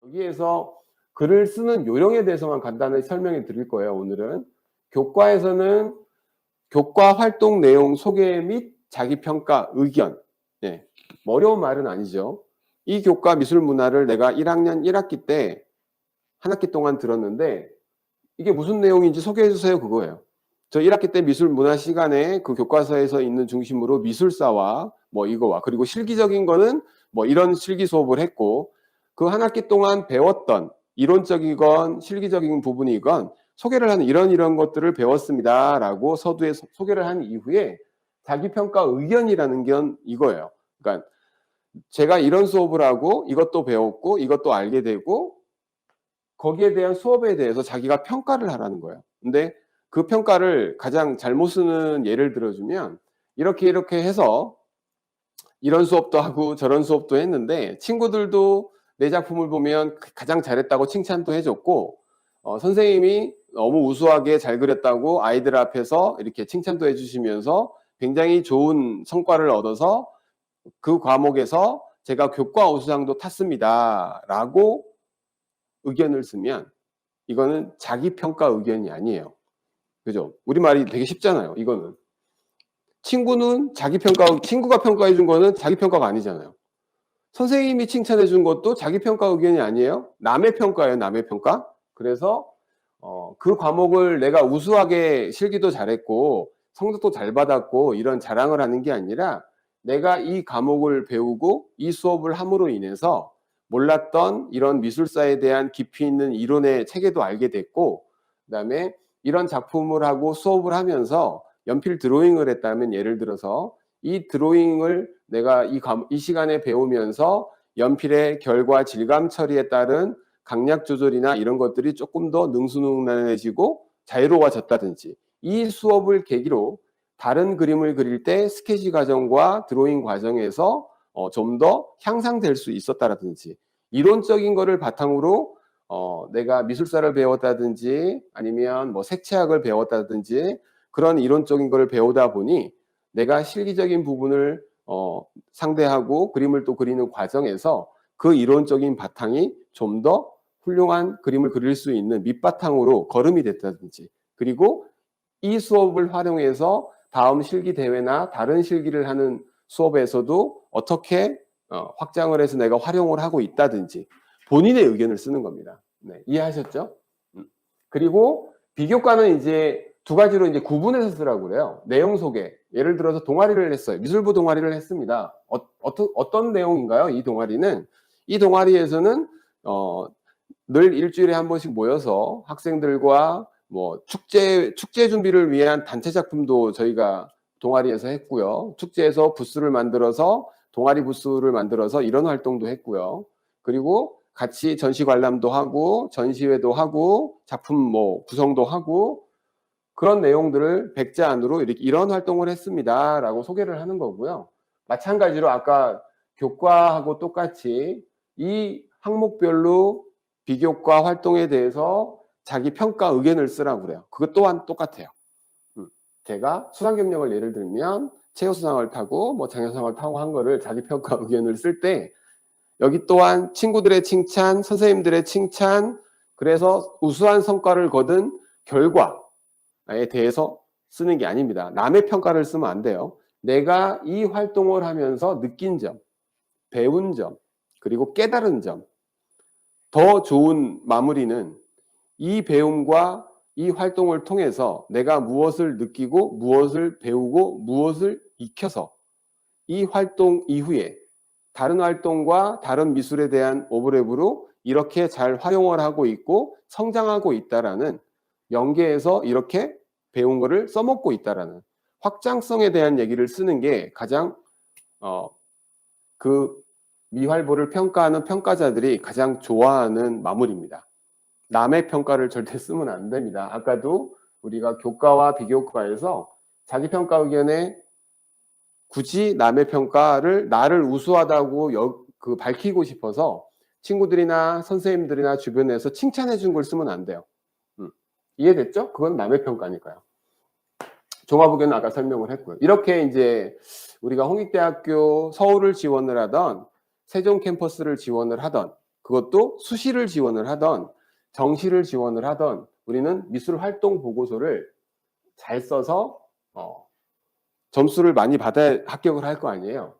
여기에서 글을 쓰는 요령에 대해서만 간단히 설명해 드릴 거예요, 오늘은. 교과에서는 교과 활동 내용 소개 및 자기평가 의견. 네. 뭐 어려운 말은 아니죠. 이 교과 미술 문화를 내가 1학년 1학기 때 한 학기 동안 들었는데 이게 무슨 내용인지 소개해 주세요, 그거예요. 저 1학기 때 미술 문화 시간에 그 교과서에서 있는 중심으로 미술사와 뭐 이거와 그리고 실기적인 거는 뭐 이런 실기 수업을 했고 그 한 학기 동안 배웠던 이론적이건 실기적인 부분이건 소개를 하는 이런 것들을 배웠습니다라고 서두에 소개를 한 이후에 자기평가 의견이라는 건 이거예요. 그러니까 제가 이런 수업을 하고 이것도 배웠고 이것도 알게 되고 거기에 대한 수업에 대해서 자기가 평가를 하라는 거예요. 근데 그 평가를 가장 잘못 쓰는 예를 들어주면 이렇게 해서 이런 수업도 하고 저런 수업도 했는데 친구들도 내 작품을 보면 가장 잘했다고 칭찬도 해줬고 선생님이 너무 우수하게 잘 그렸다고 아이들 앞에서 이렇게 칭찬도 해주시면서 굉장히 좋은 성과를 얻어서 그 과목에서 제가 교과 우수상도 탔습니다 라고 의견을 쓰면 이거는 자기평가 의견이 아니에요. 그죠? 우리말이 되게 쉽잖아요. 이거는. 친구가 평가해 준 거는 자기평가가 아니잖아요. 선생님이 칭찬해 준 것도 자기평가 의견이 아니에요. 남의 평가예요, 남의 평가. 그래서 그 과목을 내가 우수하게 실기도 잘했고 성적도 잘 받았고 이런 자랑을 하는 게 아니라 내가 이 과목을 배우고 이 수업을 함으로 인해서 몰랐던 이런 미술사에 대한 깊이 있는 이론의 체계도 알게 됐고 그다음에 이런 작품을 하고 수업을 하면서 연필 드로잉을 했다면 예를 들어서 이 드로잉을 내가 이 시간에 배우면서 연필의 결과 질감 처리에 따른 강약 조절이나 이런 것들이 조금 더 능수능란해지고 자유로워졌다든지 이 수업을 계기로 다른 그림을 그릴 때 스케치 과정과 드로잉 과정에서 좀 더 향상될 수 있었다라든지 이론적인 거를 바탕으로 내가 미술사를 배웠다든지 아니면 뭐 색채학을 배웠다든지 그런 이론적인 걸 배우다 보니 내가 실기적인 부분을 상대하고 그림을 또 그리는 과정에서 그 이론적인 바탕이 좀 더 훌륭한 그림을 그릴 수 있는 밑바탕으로 거름이 됐다든지 그리고 이 수업을 활용해서 다음 실기 대회나 다른 실기를 하는 수업에서도 어떻게 확장을 해서 내가 활용을 하고 있다든지 본인의 의견을 쓰는 겁니다. 네, 이해하셨죠? 그리고 비교과는 이제 두 가지로 이제 구분해서 쓰라고 그래요. 내용 소개. 예를 들어서 동아리를 했어요. 미술부 동아리를 했습니다. 어떤 내용인가요? 이 동아리는 이 동아리에서는 늘 일주일에 한 번씩 모여서 학생들과 뭐 축제 준비를 위한 단체 작품도 저희가 동아리에서 했고요. 축제에서 부스를 만들어서 동아리 부스를 만들어서 이런 활동도 했고요. 그리고 같이 전시 관람도 하고 전시회도 하고 작품 뭐 구성도 하고 그런 내용들을 백자 안으로 이런 활동을 했습니다라고 소개를 하는 거고요. 마찬가지로 아까 교과하고 똑같이 이 항목별로 비교과 활동에 대해서 자기 평가 의견을 쓰라고 그래요. 그것 또한 똑같아요. 제가 수상 경력을 예를 들면 최우수상을 타고 뭐 장려상을 타고 한 거를 자기 평가 의견을 쓸 때 여기 또한 친구들의 칭찬, 선생님들의 칭찬, 그래서 우수한 성과를 거둔 결과에 대해서 쓰는 게 아닙니다. 남의 평가를 쓰면 안 돼요. 내가 이 활동을 하면서 느낀 점, 배운 점, 그리고 깨달은 점. 더 좋은 마무리는 이 배움과 이 활동을 통해서 내가 무엇을 느끼고 무엇을 배우고 무엇을 익혀서 이 활동 이후에 다른 활동과 다른 미술에 대한 오버랩으로 이렇게 잘 활용을 하고 있고 성장하고 있다라는 연계해서 이렇게 배운 거를 써먹고 있다라는 확장성에 대한 얘기를 쓰는 게 가장 그 미활보를 평가하는 평가자들이 가장 좋아하는 마무리입니다. 남의 평가를 절대 쓰면 안 됩니다. 아까도 우리가 교과와 비교과에서 자기평가 의견에 굳이 남의 평가를 나를 우수하다고 밝히고 싶어서 친구들이나 선생님들이나 주변에서 칭찬해 준 걸 쓰면 안 돼요. 이해됐죠? 그건 남의 평가니까요. 종합의견은 아까 설명을 했고요. 이렇게 이제 우리가 홍익대학교 서울을 지원을 하던 세종 캠퍼스를 지원을 하던 그것도 수시를 지원을 하던 정시를 지원을 하던 우리는 미술 활동 보고서를 잘 써서 점수를 많이 받아야 합격을 할 거 아니에요.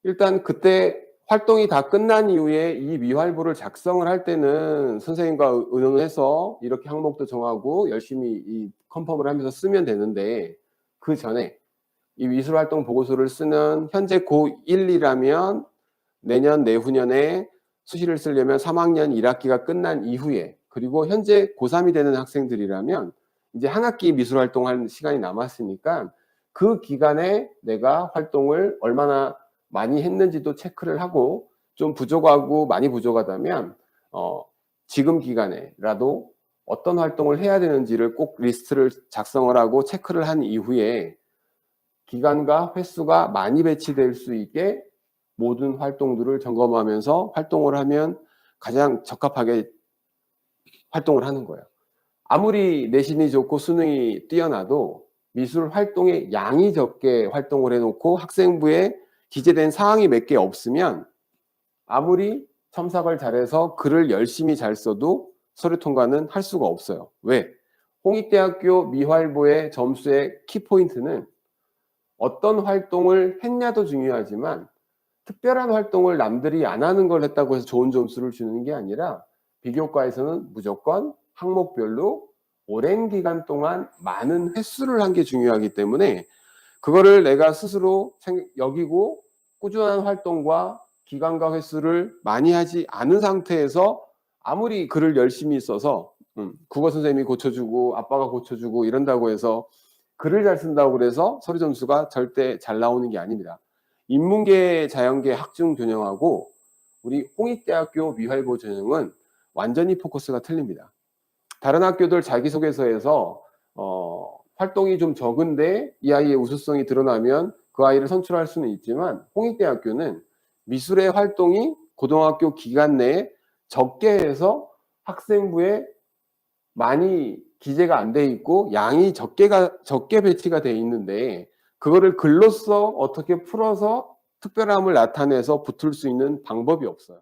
일단 그때 활동이 다 끝난 이후에 이 미활보를 작성을 할 때는 선생님과 의논을 해서 이렇게 항목도 정하고 열심히 이 컨펌을 하면서 쓰면 되는데, 그 전에 이 미술활동 보고서를 쓰는 현재 고1이라면 내년 내후년에 수시를 쓰려면 3학년 1학기가 끝난 이후에, 그리고 현재 고3이 되는 학생들이라면 이제 한 학기 미술활동할 시간이 남았으니까 그 기간에 내가 활동을 얼마나 많이 했는지도 체크를 하고, 좀 부족하고 많이 부족하다면 지금 기간에라도 어떤 활동을 해야 되는지를 꼭 리스트를 작성을 하고 체크를 한 이후에 기간과 횟수가 많이 배치될 수 있게 모든 활동들을 점검하면서 활동을 하면 가장 적합하게 활동을 하는 거예요. 아무리 내신이 좋고 수능이 뛰어나도 미술 활동의 양이 적게 활동을 해놓고 학생부에 기재된 사항이 몇 개 없으면 아무리 첨삭을 잘해서 글을 열심히 잘 써도 서류 통과는 할 수가 없어요. 왜? 홍익대학교 미활보의 점수의 키포인트는 어떤 활동을 했냐도 중요하지만 특별한 활동을 남들이 안 하는 걸 했다고 해서 좋은 점수를 주는 게 아니라 비교과에서는 무조건 항목별로 오랜 기간 동안 많은 횟수를 한 게 중요하기 때문에 그거를 내가 스스로 여기고 꾸준한 활동과 기간과 횟수를 많이 하지 않은 상태에서 아무리 글을 열심히 써서 국어 선생님이 고쳐주고 아빠가 고쳐주고 이런다고 해서 글을 잘 쓴다고 그래서 서류 점수가 절대 잘 나오는 게 아닙니다. 인문계, 자연계 학중 전형하고 우리 홍익대학교 미활보 전형은 완전히 포커스가 틀립니다. 다른 학교들 자기소개서에서 활동이 좀 적은데 이 아이의 우수성이 드러나면 그 아이를 선출할 수는 있지만 홍익대학교는 미술의 활동이 고등학교 기간 내에 적게 해서 학생부에 많이 기재가 안 돼 있고 양이 적게 배치가 돼 있는데 그거를 글로써 어떻게 풀어서 특별함을 나타내서 붙을 수 있는 방법이 없어요.